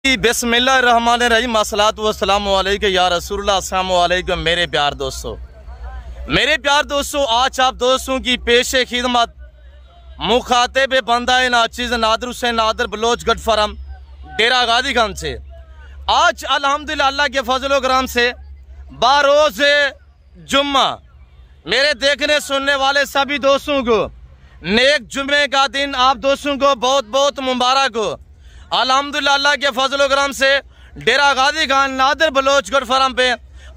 बिस्मिल्लाहिर्रहमानिर्रहीम अस्सलातु वस्सलामु अलैका या रसूलुल्लाह अस्सलामु अलैकुम मेरे प्यार दोस्तों आज आप दोस्तों की पेशे खिदमत मुखातिब बंदाए नाचीज़ नादिर हुसैन नादिर बलोच गढ़ फरम डेरा गादी गंज से आज अल्हम्दुलिल्लाह अल्लाह के फजल करम से बारोज़ जुम्मा मेरे देखने सुनने वाले सभी दोस्तों को नेक जुम्मे का दिन आप दोस्तों को बहुत बहुत मुबारक हो। अल्हम्दुलिल्लाह अल्लाह के फजल करम से डेरा गादी गंज नादिर बलोच गढ़ फरम पे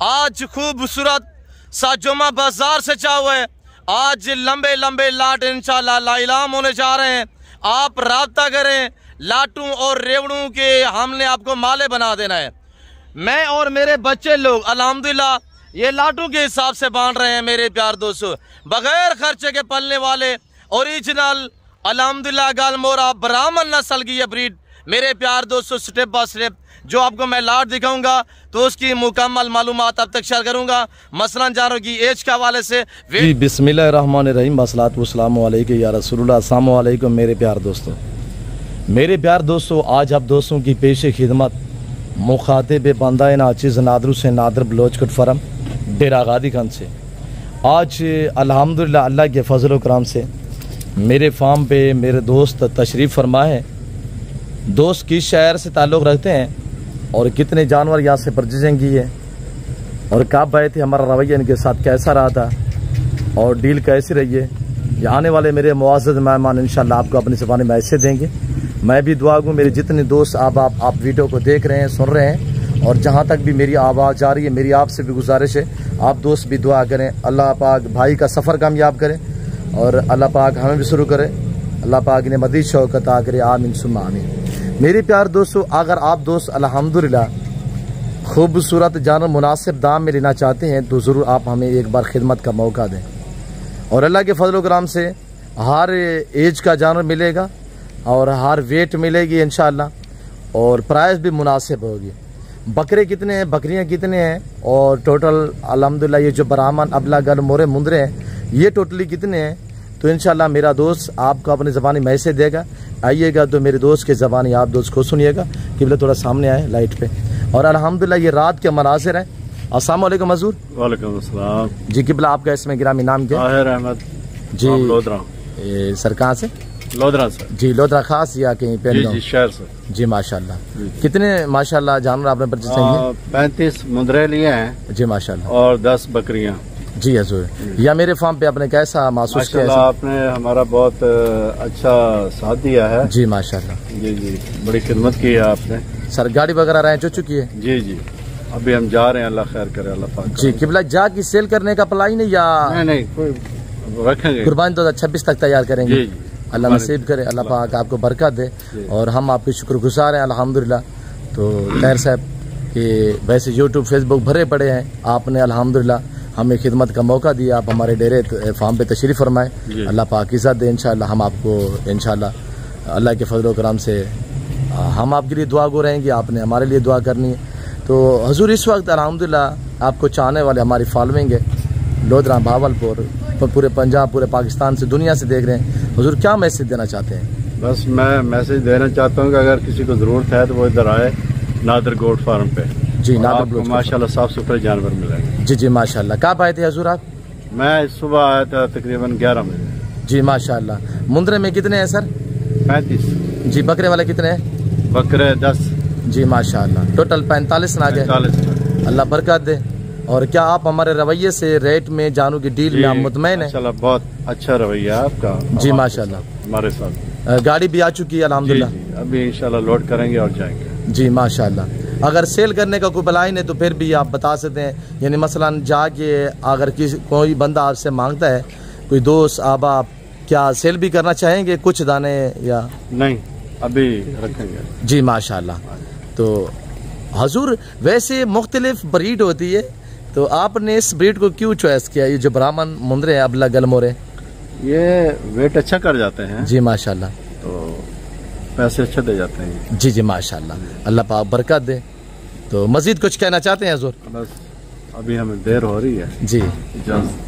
आज खूबसूरत सा जुम्मा बाजार सजा हुआ है। आज लंबे लंबे लाट इंशाल्लाह लाइलाम होने जा रहे हैं। आप राब्ता करें, लाटू और रेवड़ों के हमने आपको माले बना देना है। मैं और मेरे बच्चे लोग अल्हम्दुलिल्लाह ये लाटू के हिसाब से बांध रहे हैं मेरे प्यार दोस्तों, बगैर खर्चे के पलने वाले ओरिजिनल अल्हम्दुलिल्लाह गालमोरा ब्राह्मण नस्ल की ये ब्रीड मेरे प्यार दोस्तों स्टेप बाय स्टेप जो आपको मैं लाट दिखाऊंगा तो उसकी मुकम्मल मालूमात अब तक शेयर करूंगा, मसलन जानों की एज के हवाले से। जी बिस्मिल्लाहिर्रहमानिर्रहीम अस्सलातु वस्सलामु अलैका या रसूलुल्लाह अस्सलामु अलैकुम मेरे प्यार दोस्तों आज आप दोस्तों की पेशे खिदमत मुखातिब बंदाए नाचीज़ नादिर हुसैन नादिर बलोच गढ़ फरम डेरा गादी गंज से आज अल्हम्दुलिल्लाह अल्लाह के फजल करम से मेरे फार्म पे मेरे दोस्त तशरीफ़ फरमा है। दोस्त किस शहर से ताल्लुक़ रखते हैं और कितने जानवर यहाँ से परचेजिंग की है और कब आए थे, हमारा रवैया इनके साथ कैसा रहा था और डील कैसी रही है, ये आने वाले मेरे मुआज़्ज़ज़ मेहमान इंशाल्लाह आपको अपनी ज़बानी में ऐसे देंगे। मैं भी दुआ दूँ मेरे जितने दोस्त आप वीडियो को देख रहे हैं, सुन रहे हैं और जहाँ तक भी मेरी आवाज़ जा रही है, मेरी आपसे भी गुजारिश है आप दोस्त भी दुआ करें, अल्लाह पाक भाई का सफ़र कामयाब करें और अल्लाह पाक हमें भी शुरू करें, अल्लाह पाक ने मज़ीद शौक़ अता करे, आमीन सुम्मा आमीन। मेरे प्यार दोस्तों अगर आप दोस्त अल्हम्दुलिल्लाह खूबसूरत जानवर मुनासिब दाम में लेना चाहते हैं तो ज़रूर आप हमें एक बार खिदमत का मौका दें और अल्लाह के फजल करम से हर एज का जानवर मिलेगा और हर वेट मिलेगी इंशाअल्लाह और प्राइस भी मुनासिब होगी। बकरे कितने हैं, बकरियां कितने हैं और टोटल अल्हम्दुलिल्लाह ये जो ब्राह्मण अबला गल मोरे मुंदरे हैं ये टोटली कितने हैं तो इंशाल्लाह मेरा दोस्त आपको अपनी ज़बानी मैसेज देगा। आइएगा तो मेरे दोस्त की ज़बानी आप दोस्त को सुनिएगा। किबला थोड़ा सामने आए लाइट पे और अल्हम्दुलिल्लाह ये रात के मनाज़िर हैं। अस्सलाम वालेकुम हज़ूर। वालेकुम अस्सलाम जी। किबला आपका इसमें गिरामी नाम क्या है? अहमद जी लोधरा। सर कहाँ से? लोधरा से जी। लोधरा खास या कहीं पे? जी शहर से जी। माशाल्लाह कितने माशाल्लाह जानवर आपने परचेज किए? 35 मुंदरे लिए हैं जी माशाल्लाह और 10 बकरियां जी हजूर। या मेरे फार्म पे आपने कैसा महसूस किया? आपने हमारा बहुत अच्छा साथ दिया है जी माशाल्लाह। जी जी बड़ी खिदमत की है आपने सर। गाड़ी वगैरह रेंज हो चुकी है? जी जी अभी हम जा रहे हैं, अल्लाह खैर करे अल्लाह पाक जी। किबला जा की सेल करने का प्लान है या नहीं कोई रखेंगे? कुर्बानी 2026 तक तैयार करेंगे जी। अल्लाह नसीब करे, अल्लाह पाक आपको बरकत दे और हम आपके शुक्रगुजार हैं अल्हम्दुलिल्लाह। तो तैर साहब कि वैसे यूट्यूब फेसबुक भरे पड़े हैं, आपने अल्हम्दुलिल्लाह हमें खिदमत का मौका दिया, आप हमारे डेरे फार्म पे तशरीफ़ फरमाए, अल्लाह पाक इज़्ज़त दे इंशाअल्लाह। हम आपको इंशाअल्लाह अल्लाह के फजल करम से हम आपके लिए दुआ गो रहेंगे, आपने हमारे लिए दुआ करनी है। तो हजूर इस वक्त अल्हम्दुलिल्लाह आपको चाहने वाले हमारी फॉलोइंग है लोधरा भावलपुर पूरे पंजाब पूरे पाकिस्तान से दुनिया से देख रहे हैं। हजूर क्या मैसेज देना चाहते हैं? बस मैं मैसेज देना चाहता हूँ कि अगर किसी को ज़रूरत है तो वो इधर आए नादिर गोट फार्म पे जी। नादिर माशाल्लाह साफ सुथरे जानवर मिलेंगे जी। जी माशाल्लाह। कब आए थे हजूर आप? मैं सुबह आया था तकरीबन 11 बजे जी माशाल्लाह। मुंदरे में कितने हैं सर? 35 जी। बकरे वाले कितने हैं? बकरे 10 जी माशाल्लाह। टोटल 45 ना गए, अल्लाह बरकत दे। और क्या आप हमारे रवैये से रेट में जानू की डील में आप मुतमईन है? बहुत अच्छा रवैया आपका जी माशाल्लाह। हमारे साथ गाड़ी भी आ चुकी है अल्हम्दुलिल्लाह, अभी इंशाल्लाह लोड करेंगे और जाएंगे जी माशाल्लाह। अगर सेल करने का कोई प्लान है तो फिर भी आप बता सकते हैं, यानी मसलन जाके अगर कोई बंदा आपसे मांगता है, कोई दोस्त अब आप क्या सेल भी करना चाहेंगे कुछ दाने या नहीं? अभी रखेंगे जी माशाल्लाह। तो हजूर वैसे मुख्तलिफ ब्रीड होती है तो आपने इस ब्रीड को क्यों चॉइस किया? ये जो ब्राह्मण मुंदरे अबला गलमोरे ये वेट अच्छा कर जाते हैं जी माशाल्लाह, तो पैसे अच्छे दे जाते हैं जी माशाल्लाह, अल्लाह पाक बरकत दे। तो मजीद कुछ कहना चाहते हैं हजूर? बस अभी हमें देर हो रही है जी,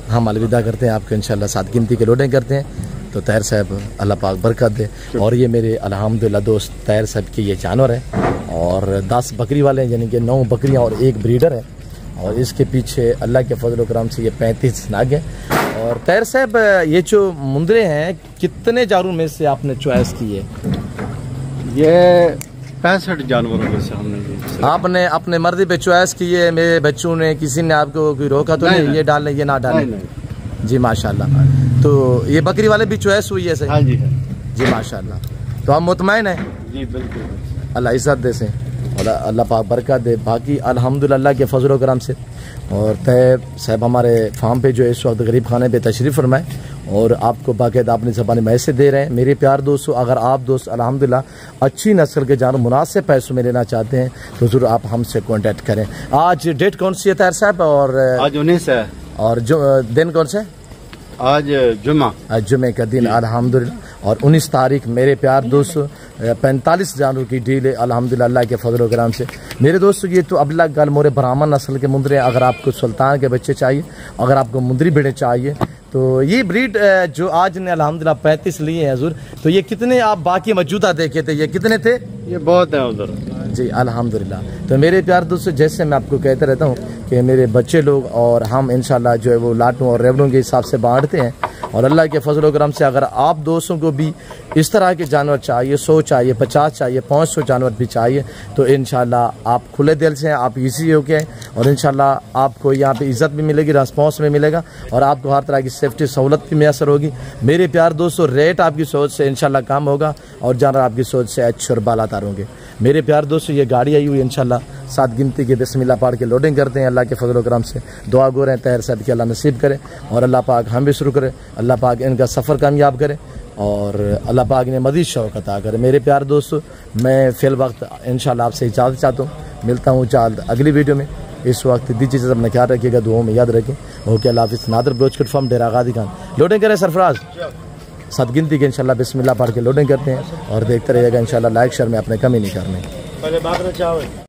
हम अलविदा करते हैं आपको इंशाल्लाह, 7 गिनती के लोडिंग करते हैं। तो तैर साहब अल्लाह पाक बरकत दे। और ये मेरे अल्हम्दुलिल्लाह दोस्त तैर साहब की ये जानवर है। और 10 बकरी वाले हैं, यानी कि 9 बकरियां और 1 ब्रीडर है। और इसके पीछे अल्लाह के फजल करम से ये 35 नाग हैं। और तैर साहब, ये जो मुंदरे हैं कितने जानवरों में से आपने चॉइस की है? ये 65 जानवरों में से हमने आपने अपने मर्जी पे चॉइस की है? मेरे बच्चों ने, किसी ने आपको कोई रोका तो नहीं ये डालने ये ना डालने? जी माशाल्लाह। तो ये बकरी वाले भी चॉइस हुई है सही? हाँ जी है जी माशाल्लाह। तो हम मुतमईन हैं? जी बिल्कुल। अल्लाह इज़्ज़त दे से और अल्लाह पाक बरकत दे। बाकी अल्हम्दुलिल्लाह के फजल करम से। और तैयब साहब हमारे फार्म पे जो है इस वक्त गरीब खाने पे तशरीफ़ फरमाए और आपको बाकायदा अपनी ज़बानी मैसे दे रहे हैं। मेरे प्यार दोस्तों, अगर आप दोस्त अल्हम्दुलिल्लाह अच्छी नस्ल के जानवर मुनासिब पैसों में लेना चाहते हैं तो ज़रूर आप हमसे कॉन्टैक्ट करें। आज डेट कौन सी है तैयार साहब? और आज 19 है। और जो दिन कौन सा है? आज जुम्मा, आज जुमे का दिन अल्हम्दुलिल्लाह। और 19 तारीख मेरे प्यार दोस्तों 45 जानवर की डील है अल्हम्दुलिल्लाह अल्लाह के फजल करम से। मेरे दोस्तों ये तो अबला गल मोरे ब्राह्मण नस्ल के मुंदरे। अगर आपको सुल्तान के बच्चे चाहिए, अगर आपको मुंदरी भेड़े चाहिए तो ये ब्रीड जो आज ने अल्हम्दुलिल्लाह 35 लिए हैं हजूर। तो ये कितने आप बाकी मौजूदा देखे थे, ये कितने थे? ये बहुत है उधर जी अल्हम्दुलिल्लाह। तो मेरे प्यार दोस्तों, जैसे मैं आपको कहते रहता हूँ कि मेरे बच्चे लोग और हम इंशाल्लाह जो है वो लाटों और रेवड़ों के हिसाब से बांटते हैं। और अल्लाह के फजल करम से अगर आप दोस्तों को भी इस तरह के जानवर चाहिए, 100 चाहिए, 50 चाहिए, 500 जानवर भी चाहिए तो इंशाल्लाह आप खुले दिल से हैं, आप इजी हो के और इंशाल्लाह आपको यहाँ पे इज़्ज़त भी मिलेगी, रिस्पॉन्स भी मिलेगा और आपको हर तरह की सेफ्टी सहूलत भी मैसर होगी। मेरे प्यार दोस्तों, रेट आपकी सोच से इंशाल्लाह कम होगा और जानवर आपकी सोच से अच्छे और बालातर होंगे। मेरे प्यार दोस्तों, ये गाड़ी आई हुई इंशाल्लाह 7 गिनती के बिस्मिल्लाह पढ़ के लोडिंग करते हैं। अल्लाह के फजल करम से दुआ गो रहे हैं तैयार साहब की अल्लाह नसीब करे और अल्लाह पाक हम भी शुरू करें, अल्लाह पाक इनका सफ़र कामयाब करे और अल्लाह पाक ने मज़ीद शौक़ अता करे। मेरे प्यार दोस्तों, मैं फ़िल वक्त इंशाल्लाह आपसे इजाज़त चाहता हूँ। मिलता हूँ जल्द अगली वीडियो में। इस वक्त दीजिए चीज़ अपना ख्याल रखिएगा, दुआओं में याद रखें। ओके, अल्लाह हाफ़िज़। नादर ब्लोच कट फॉर्म डेरा गादी खान लोडिंग करें सरफराज 7 गिनती के इंशाल्लाह बिस्मिल्लाह पढ़ के लोडिंग करते हैं और देखते रहिएगा इंशाल्लाह। लाइक शेयर में अपने कमी नहीं करने।